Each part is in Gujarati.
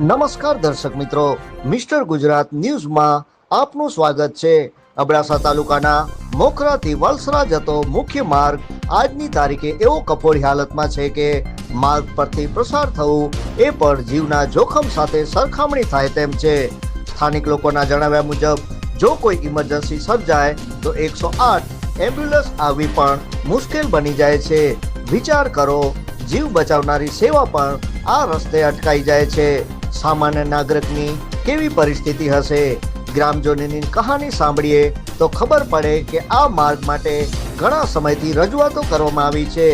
નમસ્કાર દર્શક મિત્રો, મિસ્ટર ગુજરાત ન્યૂઝમાં આપનું સ્વાગત છે। અબડાસા તાલુકાના મોખરાથી વલસરા જતો મુખ્ય માર્ગ આજની તારીખે એવો કફોડી હાલતમાં છે કે માર્ગ પરથી પસાર થવું એ પણ જીવના જોખમ સાથે સરખામણી થાય તેમ છે। સ્થાનિક લોકોના જણાવ્યા મુજબ જો કોઈ ઇમરજન્સી સર્જાય તો 108 એમ્બ્યુલન્સ આવવી પણ મુશ્કેલ બની જાય છે। વિચાર કરો, જીવ બચાવનારી સેવા પણ આ રસ્તે અટકાઈ જાય છે। સામાન્ય નાગરિકની કેવી પરિસ્થિતિ હશે? ગ્રામજનોની કહાની સાંભળીએ તો ખબર પડે કે આ માર્ગ માટે ઘણા સમયથી રજૂઆતો કરવામાં આવી છે,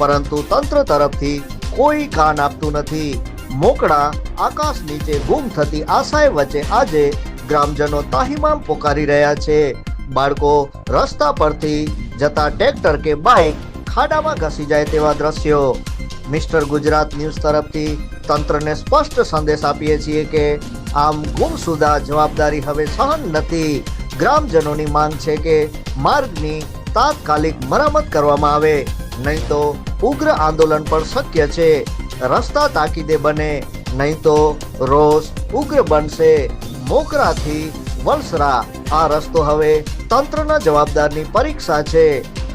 પરંતુ તંત્ર તરફથી કોઈ કાન આપતું નથી। મોકળા આકાશ નીચે ગુમ થતી આશાએ વચ્ચે આજે ગ્રામજનો તાહીમામ પોકારી રહ્યા છે। બાળકો રસ્તા પરથી જતા ટ્રેક્ટર કે બાઇક ખાડામાં ઘસી જાય તેવા દ્રશ્યો। મિસ્ટર ગુજરાત ન્યૂઝ તરફથી તંત્રને સ્પષ્ટ સંદેશ આપીએ છીએ કે આમ ગુમસુદા જવાબદારી હવે સહન નથી। ગ્રામજનોની માંગ છે કે માર્ગની તાત્કાલિક મરામત કરવામાં આવે, નહીં તો ઉગ્ર આંદોલન પણ શક્ય છે। રસ્તા તાકીદે બને, નહીં તો રોષ ઉગ્ર બનશે। મોકરાથી વલસરા આ રસ્તો હવે તંત્રના જવાબદારની પરીક્ષા છે।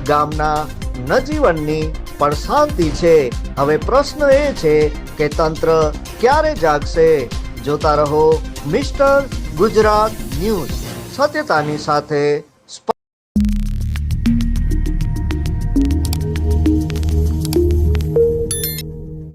ગામના નજીવનની પણ શાંતિ છે। હવે પ્રશ્ન એ છે કે તંત્ર ક્યારે જાગશે? જોતા રહો મિસ્ટર ગુજરાત ન્યૂઝ, સત્યતાની સાથે।